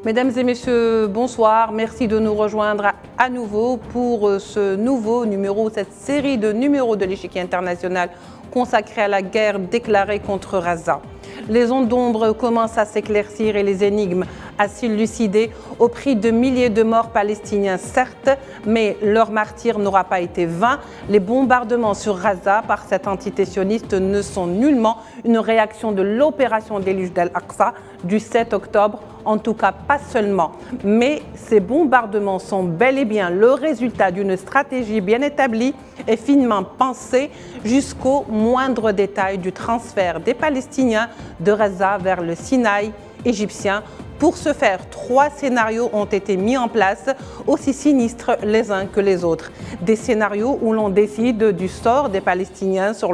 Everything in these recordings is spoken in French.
Mesdames et messieurs, bonsoir. Merci de nous rejoindre à nouveau pour ce nouveau numéro, cette série de numéros de l'échiquier international consacrée à la guerre déclarée contre Gaza. Les ondes d'ombre commencent à s'éclaircir et les énigmes à s'élucider au prix de milliers de morts palestiniens, certes, mais leur martyre n'aura pas été vain. Les bombardements sur Gaza par cette entité sioniste ne sont nullement une réaction de l'opération déluge d'Al-Aqsa du 7 octobre, en tout cas pas seulement. Mais ces bombardements sont bel et bien le résultat d'une stratégie bien établie et finement pensée jusqu'au moindre détail du transfert des Palestiniens de Gaza vers le Sinaï égyptien. Pour ce faire, 3 scénarios ont été mis en place, aussi sinistres les uns que les autres. Des scénarios où l'on décide du sort des Palestiniens sans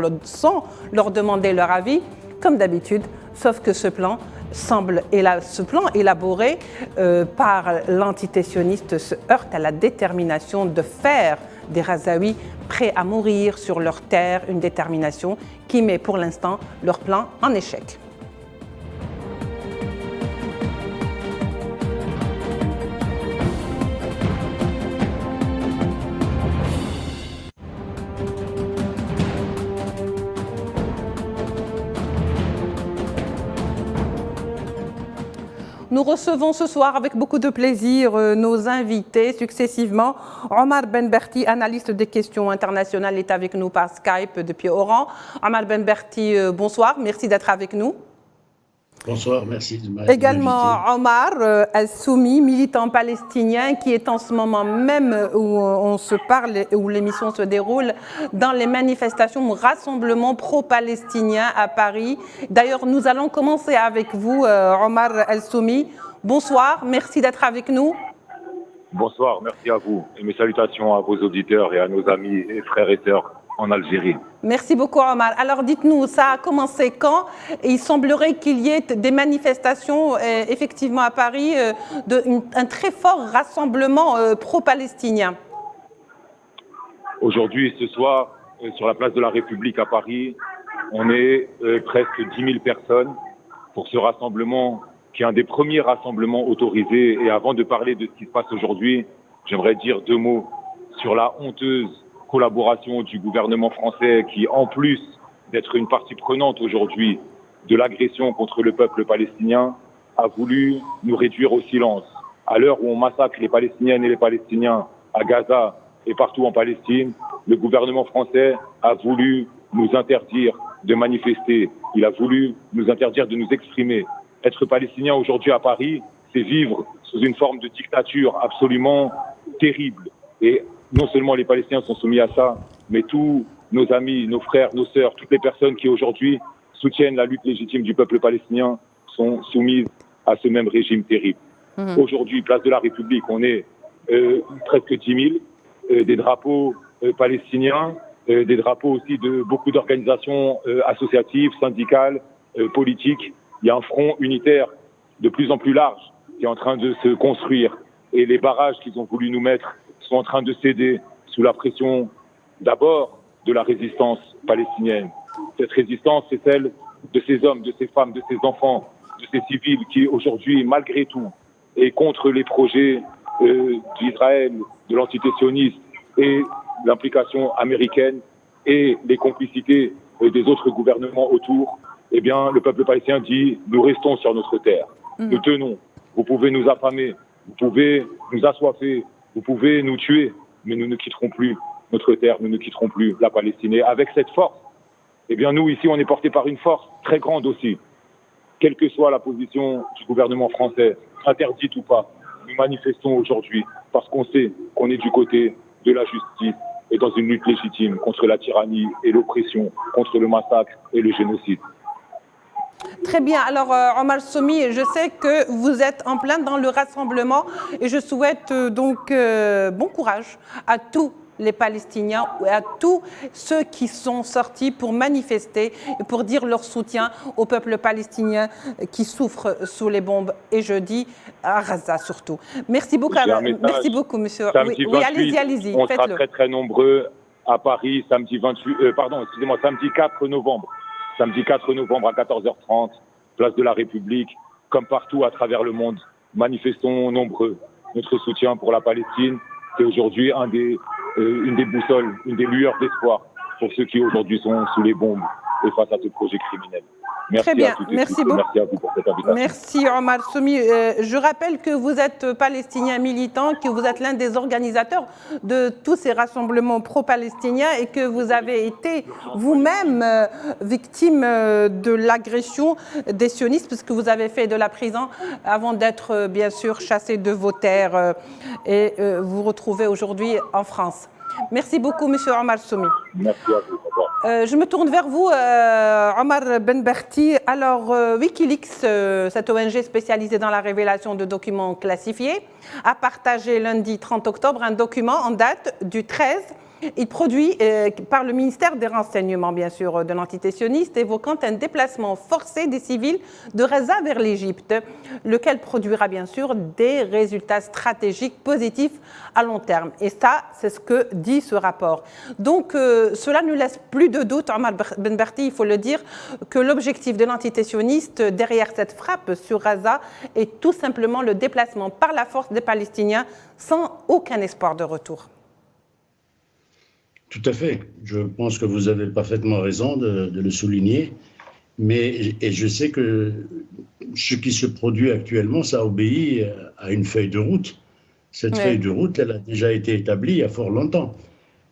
leur demander leur avis, comme d'habitude, sauf que ce plan élaboré par l'entité sioniste se heurte à la détermination de faire des Gazaouis prêts à mourir sur leur terre, une détermination qui met pour l'instant leur plan en échec. Nous recevons ce soir avec beaucoup de plaisir nos invités successivement. Omar Benberti, analyste des questions internationales, est avec nous par Skype depuis Oran. Omar Benberti, bonsoir, merci d'être avec nous. Bonsoir, merci de m'inviter. Également Omar Al-Soumi, militant palestinien qui est en ce moment même où on se parle, où l'émission se déroule, dans les manifestations ou rassemblements pro-palestiniens à Paris. D'ailleurs, nous allons commencer avec vous, Omar Al-Soumi. Bonsoir, merci d'être avec nous. Bonsoir, merci à vous et mes salutations à vos auditeurs et à nos amis et frères et sœurs en Algérie. Merci beaucoup Omar. Alors dites-nous, ça a commencé quand? Et il semblerait qu'il y ait des manifestations effectivement à Paris, un très fort rassemblement pro-palestinien. Aujourd'hui, ce soir, sur la place de la République à Paris, on est presque 10 000 personnes pour ce rassemblement qui est un des premiers rassemblements autorisés. Et avant de parler de ce qui se passe aujourd'hui, j'aimerais dire 2 mots sur la honteuse collaboration du gouvernement français qui, en plus d'être une partie prenante aujourd'hui de l'agression contre le peuple palestinien, a voulu nous réduire au silence. À l'heure où on massacre les Palestiniennes et les Palestiniens à Gaza et partout en Palestine, le gouvernement français a voulu nous interdire de manifester. Il a voulu nous interdire de nous exprimer. Être palestinien aujourd'hui à Paris, c'est vivre sous une forme de dictature absolument terrible. Et non seulement les Palestiniens sont soumis à ça, mais tous nos amis, nos frères, nos sœurs, toutes les personnes qui aujourd'hui soutiennent la lutte légitime du peuple palestinien sont soumises à ce même régime terrible. Aujourd'hui, place de la République, on est presque 10 000, des drapeaux palestiniens, des drapeaux aussi de beaucoup d'organisations associatives, syndicales, politiques. Il y a un front unitaire de plus en plus large qui est en train de se construire. Et les barrages qu'ils ont voulu nous mettre sont en train de céder sous la pression d'abord de la résistance palestinienne. Cette résistance, c'est celle de ces hommes, de ces femmes, de ces enfants, de ces civils qui aujourd'hui, malgré tout, est contre les projets d'Israël, de l'entité sioniste et l'implication américaine et les complicités des autres gouvernements autour. Eh bien, le peuple palestinien dit, nous restons sur notre terre, nous tenons. Vous pouvez nous affamer, vous pouvez nous assoiffer, vous pouvez nous tuer, mais nous ne quitterons plus notre terre, nous ne quitterons plus la Palestine. Et avec cette force, eh bien nous ici, on est portés par une force très grande aussi. Quelle que soit la position du gouvernement français, interdite ou pas, nous manifestons aujourd'hui parce qu'on sait qu'on est du côté de la justice et dans une lutte légitime contre la tyrannie et l'oppression, contre le massacre et le génocide. Très bien. Alors, Omar Soumi, je sais que vous êtes en plein dans le rassemblement et je souhaite donc bon courage à tous les Palestiniens et à tous ceux qui sont sortis pour manifester et pour dire leur soutien au peuple palestinien qui souffre sous les bombes et je dis à Gaza surtout. Merci beaucoup, monsieur. Samedi 28, allez-y. On sera très très nombreux à Paris samedi 4 novembre. Samedi 4 novembre à 14h30, place de la République, comme partout à travers le monde. manifestons nombreux. Notre soutien pour la Palestine, c'est aujourd'hui une des boussoles, une des lueurs d'espoir pour ceux qui aujourd'hui sont sous les bombes et face à ce projet criminel. Merci. Très bien, à toutes merci et tous. beaucoup. Merci à vous pour cette invitation. Merci Omar Soumi. Je rappelle que vous êtes palestinien militant, que vous êtes l'un des organisateurs de tous ces rassemblements pro-palestiniens et que vous avez été vous-même victime de l'agression des sionistes puisque vous avez fait de la prison avant d'être bien sûr chassé de vos terres et vous retrouvez aujourd'hui en France. Merci beaucoup, Monsieur Omar Soumi. Merci à vous. Au revoir. Je me tourne vers vous, Omar Benberti. Alors, Wikileaks, cette ONG spécialisée dans la révélation de documents classifiés, a partagé lundi 30 octobre un document en date du 13. Il produit par le ministère des Renseignements, bien sûr, de l'entité sioniste, évoquant un déplacement forcé des civils de Gaza vers l'Égypte, lequel produira bien sûr des résultats stratégiques positifs à long terme. Et ça, c'est ce que dit ce rapport. Donc, cela ne laisse plus de doute, Omar Benberti, il faut le dire, que l'objectif de l'entité sioniste derrière cette frappe sur Gaza est tout simplement le déplacement par la force des Palestiniens sans aucun espoir de retour. Tout à fait. Je pense que vous avez parfaitement raison de le souligner. Et je sais que ce qui se produit actuellement, ça obéit à une feuille de route. Cette feuille de route, elle a déjà été établie il y a fort longtemps.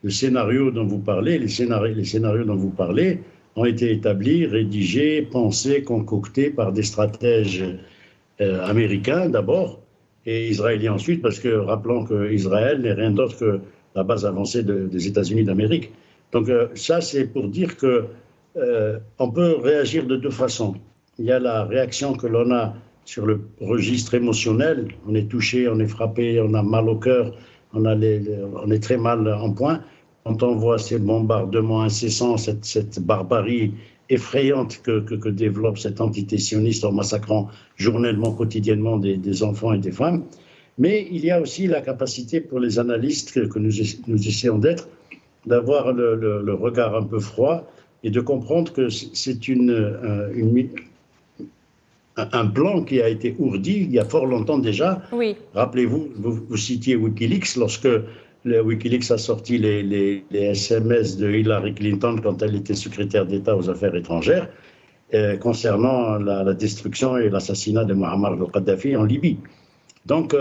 Le scénario dont vous parlez, les scénarios dont vous parlez ont été établis, rédigés, pensés, concoctés par des stratèges américains d'abord et israéliens ensuite, parce que rappelons qu'Israël n'est rien d'autre que la base avancée des États-Unis d'Amérique. Donc ça, c'est pour dire que on peut réagir de deux façons. Il y a la réaction que l'on a sur le registre émotionnel. On est touché, on est frappé, on a mal au cœur, on est très mal en point. Quand on voit ces bombardements incessants, cette barbarie effrayante que développe cette entité sioniste en massacrant journellement, quotidiennement des enfants et des femmes. Mais il y a aussi la capacité pour les analystes que nous essayons d'être, d'avoir le regard un peu froid et de comprendre que c'est un plan qui a été ourdi il y a fort longtemps déjà. Oui. Rappelez-vous, vous citiez Wikileaks, lorsque Wikileaks a sorti les SMS de Hillary Clinton quand elle était secrétaire d'État aux Affaires étrangères concernant la destruction et l'assassinat de Muammar al-Kadhafi en Libye. Donc,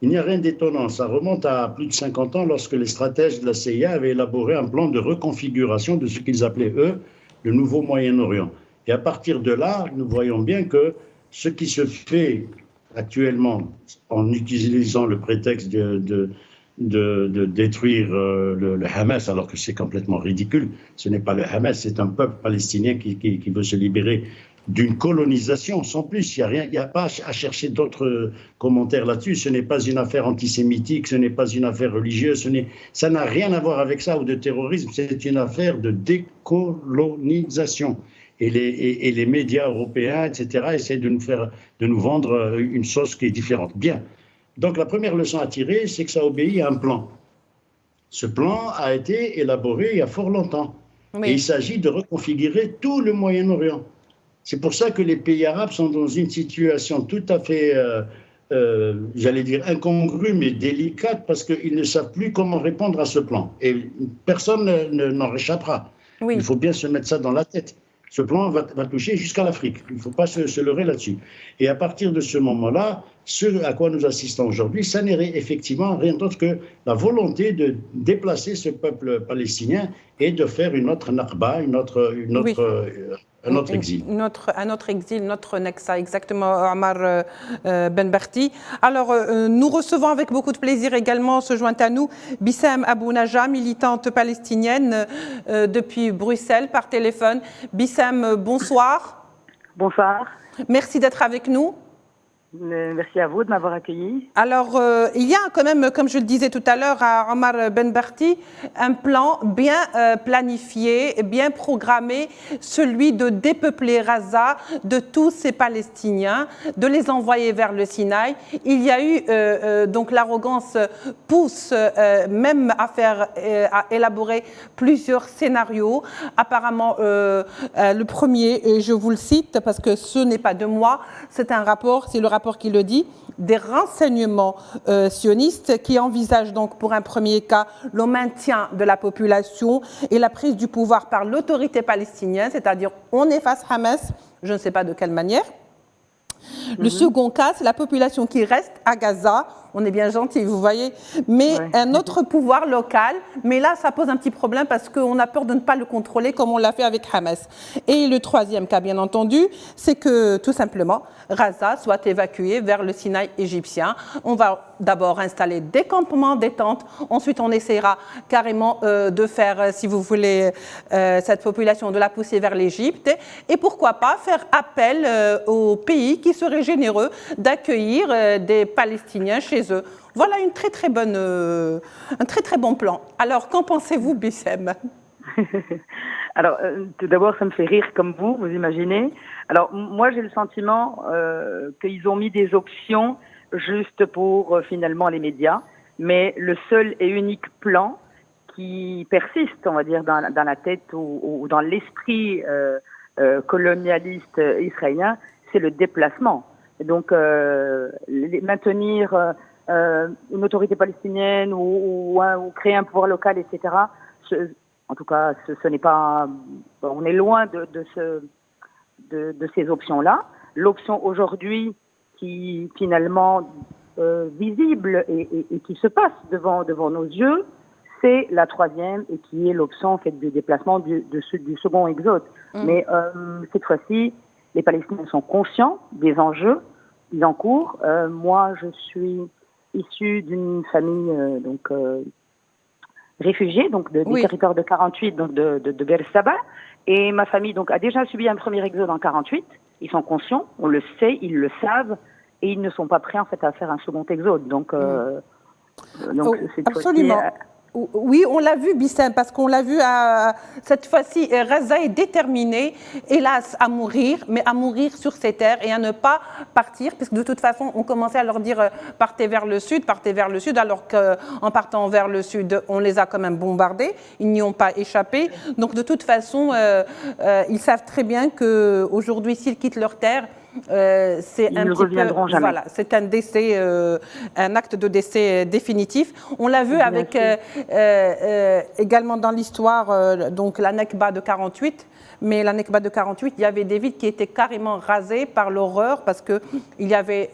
il n'y a rien d'étonnant. Ça remonte à plus de 50 ans lorsque les stratèges de la CIA avaient élaboré un plan de reconfiguration de ce qu'ils appelaient, eux, le nouveau Moyen-Orient. Et à partir de là, nous voyons bien que ce qui se fait actuellement en utilisant le prétexte de détruire le Hamas, alors que c'est complètement ridicule. Ce n'est pas le Hamas, c'est un peuple palestinien qui veut se libérer d'une colonisation, sans plus. Il n'y a pas à chercher d'autres commentaires là-dessus. Ce n'est pas une affaire antisémitique, ce n'est pas une affaire religieuse, ça n'a rien à voir avec ça ou de terrorisme, c'est une affaire de décolonisation. Et les médias européens, etc., essaient de nous vendre une sauce qui est différente. Bien. Donc la première leçon à tirer, c'est que ça obéit à un plan. Ce plan a été élaboré il y a fort longtemps. Oui. Et il s'agit de reconfigurer tout le Moyen-Orient. C'est pour ça que les pays arabes sont dans une situation tout à fait, j'allais dire, incongrue, mais délicate, parce qu'ils ne savent plus comment répondre à ce plan. Et personne n'en réchappera. Oui. Il faut bien se mettre ça dans la tête. Ce plan va toucher jusqu'à l'Afrique. Il ne faut pas se leurrer là-dessus. Et à partir de ce moment-là, ce à quoi nous assistons aujourd'hui, ça n'est effectivement rien d'autre que la volonté de déplacer ce peuple palestinien et de faire une autre Nakba, un autre exil. Un autre exil, notre Nexa, exactement, Omar Benberti. Alors, nous recevons avec beaucoup de plaisir également, se joint à nous, Bissam Abou Naja, militante palestinienne depuis Bruxelles par téléphone. Bissam, bonsoir. Bonsoir. Merci d'être avec nous. Merci à vous de m'avoir accueilli. Alors, il y a quand même, comme je le disais tout à l'heure à Omar Benberti, un plan bien planifié, bien programmé, celui de dépeupler Gaza de tous ces Palestiniens, de les envoyer vers le Sinaï. Il y a eu, donc l'arrogance pousse même à élaborer plusieurs scénarios. Apparemment, le premier, et je vous le cite parce que ce n'est pas de moi, c'est un rapport, c'est le rapport rapport qui le dit, des renseignements sionistes qui envisagent donc pour un premier cas le maintien de la population et la prise du pouvoir par l'autorité palestinienne, c'est-à-dire on efface Hamas, je ne sais pas de quelle manière. Le second cas, c'est la population qui reste à Gaza. On est bien gentil, vous voyez, mais un autre pouvoir local. Mais là, ça pose un petit problème parce qu'on a peur de ne pas le contrôler comme on l'a fait avec Hamas. Et le troisième cas, bien entendu, c'est que tout simplement, Gaza soit évacué vers le Sinaï égyptien. On va d'abord installer des campements, des tentes. Ensuite, on essaiera carrément de faire, si vous voulez, cette population, de la pousser vers l'Égypte. Et pourquoi pas faire appel aux pays qui seraient généreux d'accueillir des Palestiniens chez eux. Voilà un très très bon plan. Alors, qu'en pensez-vous, Bissem? Alors, tout d'abord, ça me fait rire comme vous imaginez. Alors, moi, j'ai le sentiment qu'ils ont mis des options juste pour finalement les médias, mais le seul et unique plan qui persiste, on va dire, dans la tête ou dans l'esprit colonialiste israélien, c'est le déplacement. Et donc, maintenir une autorité palestinienne ou créer un pouvoir local, etc. En tout cas, ce n'est pas. On est loin de ces options-là. L'option aujourd'hui qui finalement visible et qui se passe devant nos yeux, c'est la troisième et qui est l'option en fait du déplacement du second exode. Mais cette fois-ci, les Palestiniens sont conscients des enjeux qu'ils encourent. Moi, je suis issue d'une famille réfugiée, donc du territoire de 48, donc de Beer-Saba, et ma famille donc a déjà subi un premier exode en 48. Ils sont conscients, on le sait, ils le savent, et ils ne sont pas prêts en fait à faire un second exode. Donc absolument. Oui, on l'a vu, Bissem, parce qu'on l'a vu cette fois-ci, Gaza est déterminé, hélas, à mourir, mais à mourir sur ces terres et à ne pas partir, puisque de toute façon, on commençait à leur dire partez vers le sud, alors qu'en partant vers le sud, on les a quand même bombardés, ils n'y ont pas échappé. Donc de toute façon, ils savent très bien qu'aujourd'hui, s'ils quittent leur terre, c'est un petit peu, voilà, c'est un décès, un acte de décès définitif. On l'a vu avec également dans l'histoire, donc la Nekba de 48. Mais la Nekba de 48, il y avait des villes qui étaient carrément rasées par l'horreur parce que il y avait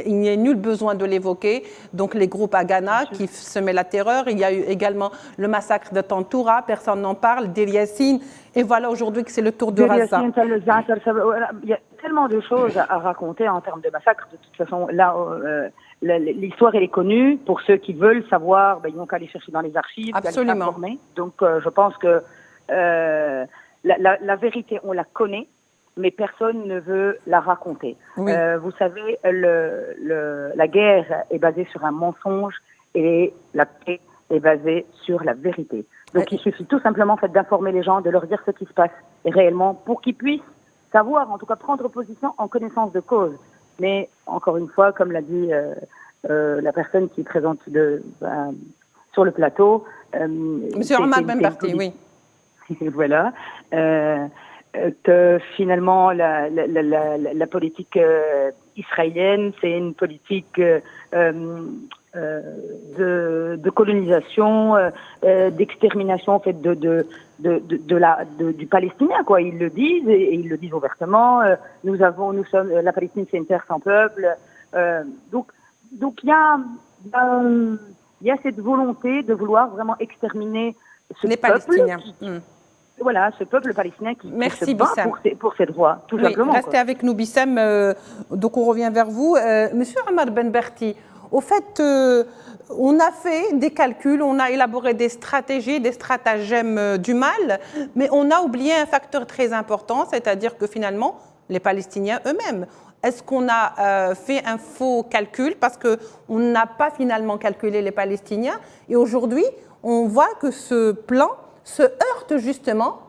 il n'y a nul besoin de l'évoquer. Donc les groupes Haganah qui semaient la terreur. Il y a eu également le massacre de Tantoura, personne n'en parle, Deir Yassin. Et voilà aujourd'hui que c'est le tour de Gaza. Il y a tellement de choses à raconter en termes de massacre. De toute façon, là, l'histoire elle est connue. Pour ceux qui veulent savoir, ils n'ont qu'à aller chercher dans les archives. Absolument. Donc je pense que la vérité, on la connaît. Mais personne ne veut la raconter. Oui. Vous savez, la guerre est basée sur un mensonge et la paix est basée sur la vérité. Donc il suffit tout simplement en fait, d'informer les gens, de leur dire ce qui se passe réellement pour qu'ils puissent savoir, en tout cas prendre position en connaissance de cause. Mais encore une fois, comme l'a dit la personne qui est présente sur le plateau... Monsieur Omar Ben-Barti, oui. Voilà. Que finalement la politique israélienne, c'est une politique de colonisation, d'extermination en fait du Palestinien, quoi. Ils le disent et ils le disent ouvertement. Nous sommes la Palestine, c'est une terre sans peuple. Donc il y a cette volonté de vouloir vraiment exterminer les Palestiniens. Voilà, ce peuple palestinien qui se bat pour ses droits, tout simplement. Restez avec nous, Bissem. Donc, on revient vers vous. Monsieur Omar Ben-Barti, au fait, on a fait des calculs, on a élaboré des stratégies, des stratagèmes du mal, mais on a oublié un facteur très important, c'est-à-dire que finalement, les Palestiniens eux-mêmes. Est-ce qu'on a fait un faux calcul parce qu'on n'a pas finalement calculé les Palestiniens? Et aujourd'hui, on voit que ce plan se heurtent justement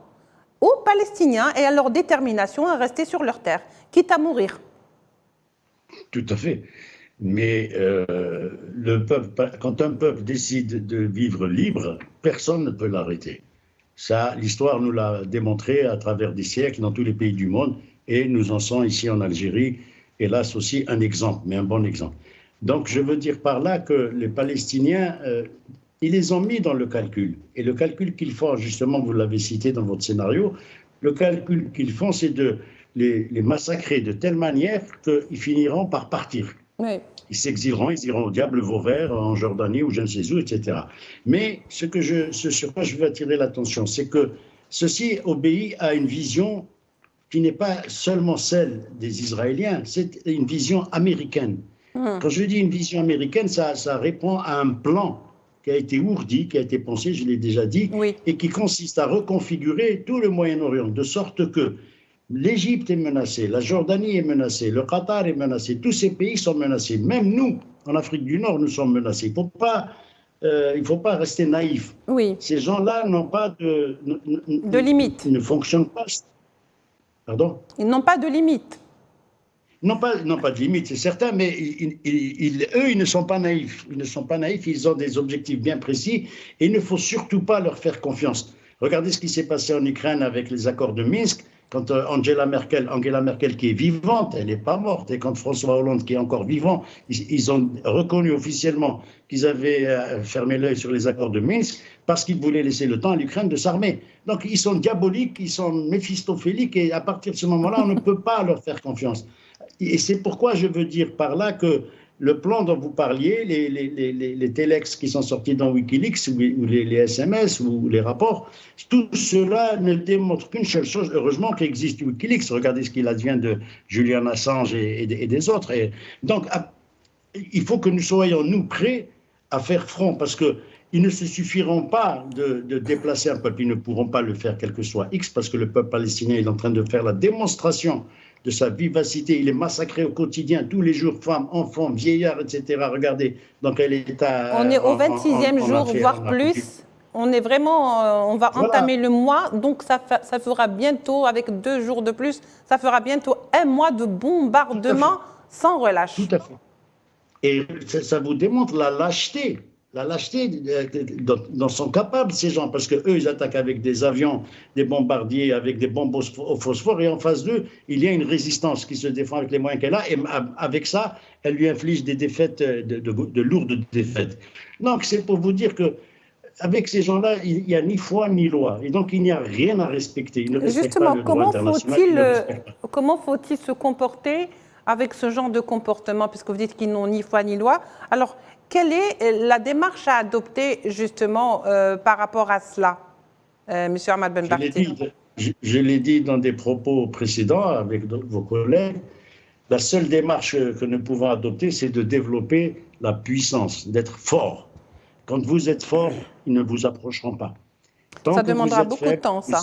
aux Palestiniens et à leur détermination à rester sur leur terre, quitte à mourir. Tout à fait. Mais quand un peuple décide de vivre libre, personne ne peut l'arrêter. Ça, l'histoire nous l'a démontré à travers des siècles dans tous les pays du monde et nous en sommes ici en Algérie hélas aussi un exemple, mais un bon exemple. Donc je veux dire par là que les Palestiniens, ils les ont mis dans le calcul. Et le calcul qu'ils font, justement, vous l'avez cité dans votre scénario, le calcul qu'ils font, c'est de les massacrer de telle manière qu'ils finiront par partir. Oui. Ils s'exileront, ils iront au diable Vauvert, en Jordanie ou je ne sais où, etc. Mais ce sur quoi je veux attirer l'attention, c'est que ceci obéit à une vision qui n'est pas seulement celle des Israéliens, c'est une vision américaine. Quand je dis une vision américaine, ça répond à un plan qui a été ourdi, qui a été pensé, je l'ai déjà dit, Oui. et qui consiste à reconfigurer tout le Moyen-Orient, de sorte que l'Égypte est menacée, la Jordanie est menacée, le Qatar est menacé, tous ces pays sont menacés. Même nous, en Afrique du Nord, nous sommes menacés. Il ne faut pas rester naïf. Oui. Ces gens-là n'ont pas de limite. Ils ne fonctionnent pas. Pardon ? Ils n'ont pas de limite. Non pas de limite, c'est certain, mais eux, ils ne sont pas naïfs. Ils ne sont pas naïfs, ils ont des objectifs bien précis et il ne faut surtout pas leur faire confiance. Regardez ce qui s'est passé en Ukraine avec les accords de Minsk, quand Angela Merkel qui est vivante, elle n'est pas morte, et quand François Hollande qui est encore vivant, ils ont reconnu officiellement qu'ils avaient fermé l'œil sur les accords de Minsk parce qu'ils voulaient laisser le temps à l'Ukraine de s'armer. Donc ils sont diaboliques, ils sont méphistophéliques et à partir de ce moment-là, on ne peut pas leur faire confiance. Et c'est pourquoi je veux dire par là que le plan dont vous parliez, les telex qui sont sortis dans Wikileaks, ou les SMS, ou les rapports, tout cela ne démontre qu'une seule chose. Heureusement qu'existe Wikileaks. Regardez ce qu'il advient de Julian Assange et des autres. Et donc, il faut que nous soyons, nous, prêts à faire front, parce qu'ils ne se suffiront pas de déplacer un peuple. Ils ne pourront pas le faire, quel que soit X, parce que le peuple palestinien est en train de faire la démonstration de sa vivacité. Il est massacré au quotidien, tous les jours, femmes, enfants, vieillards, etc. Regardez dans quel état... On est au 26e jour, voire plus. On est vraiment... on va entamer le mois, donc ça fera bientôt, avec 2 jours de plus, ça fera bientôt 1 mois de bombardement sans relâche. Tout à fait. Et ça vous démontre la lâcheté dont sont capables ces gens, parce qu'eux, ils attaquent avec des avions, des bombardiers, avec des bombes au phosphore, et en face d'eux, il y a une résistance qui se défend avec les moyens qu'elle a, et avec ça, elle lui inflige des défaites, de lourdes défaites. Donc, c'est pour vous dire que avec ces gens-là, il n'y a ni foi ni loi, et donc il n'y a rien à respecter. Ils ne respectent pas le droit international. Comment faut-il se comporter avec ce genre de comportement, puisque vous dites qu'ils n'ont ni foi ni loi? Alors, quelle est la démarche à adopter justement par rapport à cela, M. Ahmad Ben Barty? Je l'ai dit dans des propos précédents avec vos collègues, la seule démarche que nous pouvons adopter, c'est de développer la puissance, d'être fort. Quand vous êtes fort, ils ne vous approcheront pas. Tant ça demandera beaucoup faible, de temps, ça.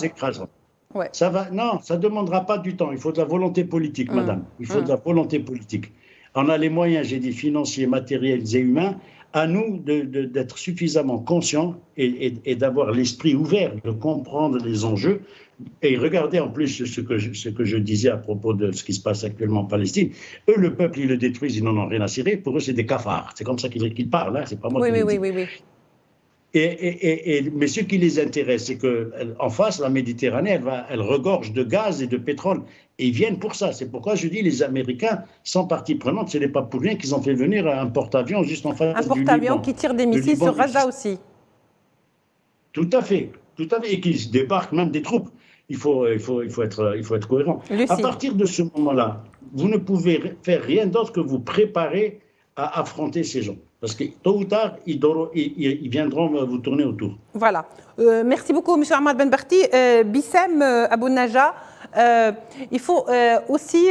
Ouais. Non, ça ne demandera pas du temps. Il faut de la volonté politique, madame. Il faut de la volonté politique. On a les moyens, j'ai dit, financiers, matériels et humains. À nous d'être suffisamment conscients et d'avoir l'esprit ouvert, de comprendre les enjeux. Et regardez en plus ce que je disais à propos de ce qui se passe actuellement en Palestine. Eux, le peuple, ils le détruisent, ils n'en ont rien à cirer. Pour eux, c'est des cafards. C'est comme ça qu'ils parlent. Hein. C'est pas moi qui le dis. Oui. Mais ce qui les intéresse, c'est qu'en face, la Méditerranée, elle regorge de gaz et de pétrole. Et ils viennent pour ça. C'est pourquoi je dis les Américains sont partie prenante. Ce n'est pas pour rien qu'ils ont fait venir un porte-avions juste en face du Liban. Un porte-avions qui tire des missiles sur Gaza aussi. Tout à fait. Et qui débarquent même des troupes. Il faut être cohérent. Lucide. À partir de ce moment-là, vous ne pouvez faire rien d'autre que vous préparer à affronter ces gens. Parce que tôt ou tard, ils viendront vous tourner autour. Voilà. Merci beaucoup, M. Ahmad Ben Barty. Bissem Abou Naja, il faut aussi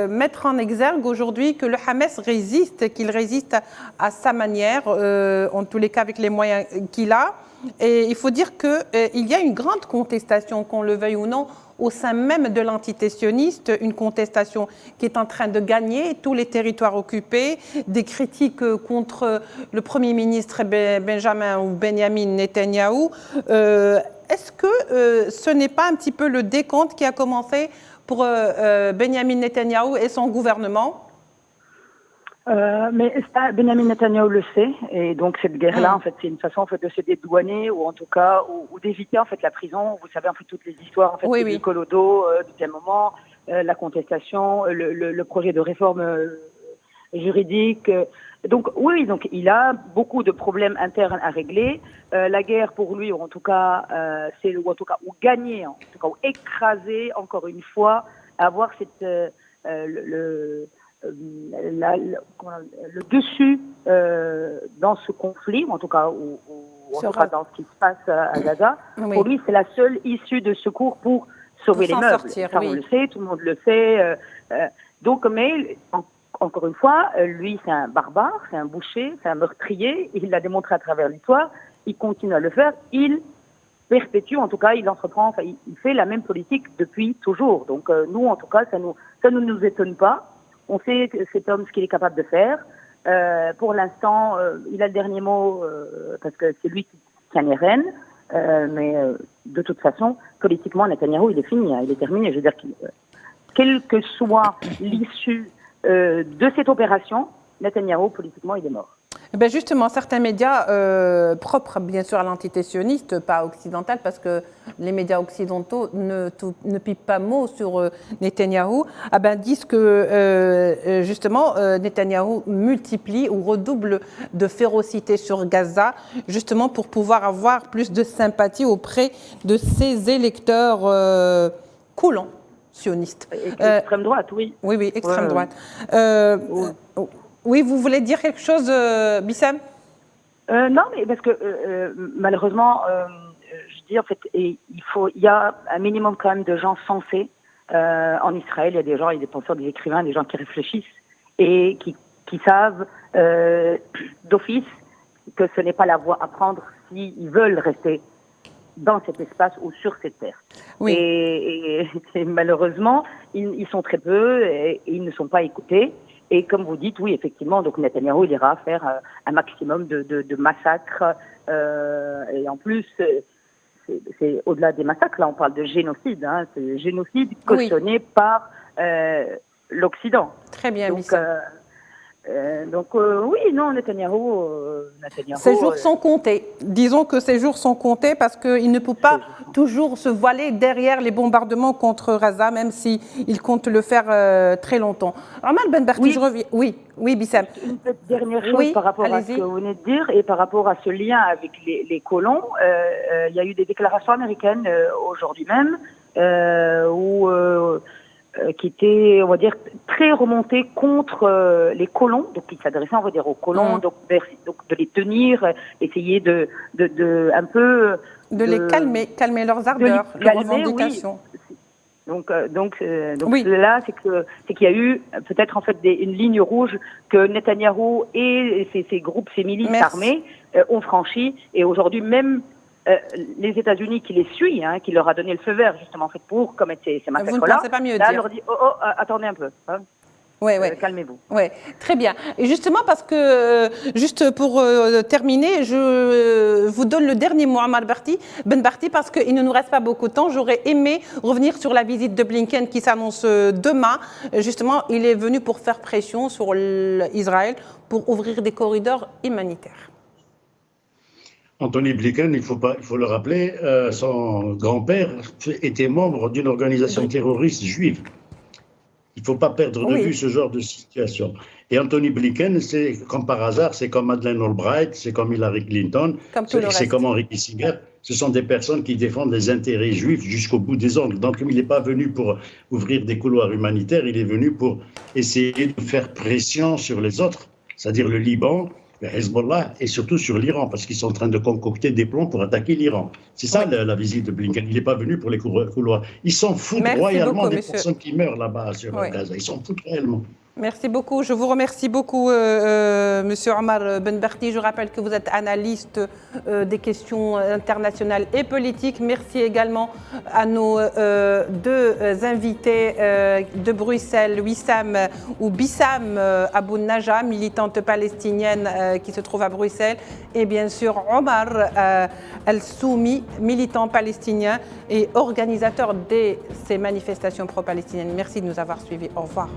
mettre en exergue aujourd'hui que le Hamas résiste, qu'il résiste à sa manière, en tous les cas avec les moyens qu'il a. Et il faut dire qu'il y a une grande contestation, qu'on le veuille ou non, au sein même de l'entité sioniste, une contestation qui est en train de gagner tous les territoires occupés, des critiques contre le Premier ministre Benjamin Netanyahou. Est-ce que ce n'est pas un petit peu le décompte qui a commencé pour Benjamin Netanyahou et son gouvernement? Mais ça, Benjamin Netanyahou le sait, et donc cette guerre-là, en fait, c'est une façon en fait de se dédouaner, ou en tout cas, ou d'éviter en fait la prison. Vous savez en fait toutes les histoires en fait du Colodo, depuis un moment, la contestation, le projet de réforme juridique. Donc oui, donc il a beaucoup de problèmes internes à régler. La guerre pour lui, ou en tout cas, ou gagner, en tout cas, ou écraser encore une fois, avoir le dessus dans ce conflit, ou en tout cas, dans ce qui se passe à Gaza. Oui. Pour lui, c'est la seule issue de secours pour sauver les meubles. Ça, on le sait, tout le monde le sait. Donc, mais encore une fois, lui, c'est un barbare, c'est un boucher, c'est un meurtrier. Il l'a démontré à travers l'histoire. Il continue à le faire. Il perpétue, en tout cas, il fait la même politique depuis toujours. Donc, nous, en tout cas, ça ne nous étonne pas. On sait que cet homme, ce qu'il est capable de faire. Pour l'instant, il a le dernier mot parce que c'est lui qui tient les rênes. Mais de toute façon, politiquement, Netanyahou, il est fini, hein, il est terminé. Je veux dire, quelle que soit l'issue de cette opération, Netanyahou, politiquement, il est mort. Ben justement, certains médias propres, bien sûr, à l'entité sioniste, pas occidentale, parce que les médias occidentaux ne pipent pas mot sur Netanyahou, disent que, justement, Netanyahou multiplie ou redouble de férocité sur Gaza, justement pour pouvoir avoir plus de sympathie auprès de ses électeurs colons sionistes. Extrême droite, oui. Oui, extrême droite. Oui, vous voulez dire quelque chose, Bissam? Non, mais parce que malheureusement, je dis en fait, il y a un minimum quand même de gens sensés en Israël. Il y a des gens, il y a des penseurs, des écrivains, des gens qui réfléchissent et qui savent d'office que ce n'est pas la voie à prendre s'ils veulent rester dans cet espace ou sur cette terre. Oui. Et malheureusement, ils sont très peu et ils ne sont pas écoutés. Et comme vous dites, oui, effectivement, donc Netanyahou, il ira faire un maximum de massacres. Et en plus, c'est au-delà des massacres, là, on parle de génocide. Hein, c'est génocide cautionné par l'Occident. Très bien, oui, non, Netanyahou... Ces jours sont comptés. Disons que ces jours sont comptés parce qu'il ne peut pas toujours se voiler derrière les bombardements contre Gaza, même s'il compte le faire très longtemps. Omar Benbarti, je reviens. Oui, Bissam. Une petite dernière chose par rapport à ce que vous venez de dire et par rapport à ce lien avec les colons. Il y a eu des déclarations américaines aujourd'hui même qui étaient, on va dire, très remontées contre les colons, donc qui s'adressaient, on va dire, aux colons, donc de les tenir, essayer de un peu... De les calmer leurs ardeurs, leurs revendications. Oui. Donc là, c'est qu'il y a eu peut-être en fait une ligne rouge que Netanyahou et ces groupes, ces milices armées ont franchi, et aujourd'hui même les États-Unis qui les suivent, qui leur a donné le feu vert justement en fait pour commettre ces massacres-là. Vous ne pensez pas mieux là, dire. leur dit attendez un peu. Calmez-vous. Oui, très bien. Et justement, parce que, juste pour terminer, je vous donne le dernier mot à Omar Benbarti, parce qu'il ne nous reste pas beaucoup de temps. J'aurais aimé revenir sur la visite de Blinken qui s'annonce demain. Justement, il est venu pour faire pression sur Israël pour ouvrir des corridors humanitaires. Anthony Blinken, il faut le rappeler, son grand-père était membre d'une organisation terroriste juive. Il ne faut pas perdre de vue ce genre de situation. Et Anthony Blinken, c'est comme par hasard, c'est comme Madeleine Albright, c'est comme Hillary Clinton, c'est comme Henry Kissinger. Ce sont des personnes qui défendent les intérêts juifs jusqu'au bout des ongles. Donc, il n'est pas venu pour ouvrir des couloirs humanitaires, il est venu pour essayer de faire pression sur les autres, c'est-à-dire le Liban, le Hezbollah et surtout sur l'Iran, parce qu'ils sont en train de concocter des plans pour attaquer l'Iran. C'est ça la visite de Blinken. Il n'est pas venu pour les couloirs. Ils s'en foutent royalement des personnes qui meurent là-bas sur Gaza. Ils s'en foutent réellement. Merci beaucoup. Je vous remercie beaucoup, Monsieur Omar Benbarti. Je rappelle que vous êtes analyste des questions internationales et politiques. Merci également à nos deux invités de Bruxelles, Wissam ou Bissam Abou Naja, militante palestinienne qui se trouve à Bruxelles, et bien sûr Omar El-Soumi, militant palestinien et organisateur de ces manifestations pro-palestiniennes. Merci de nous avoir suivis. Au revoir.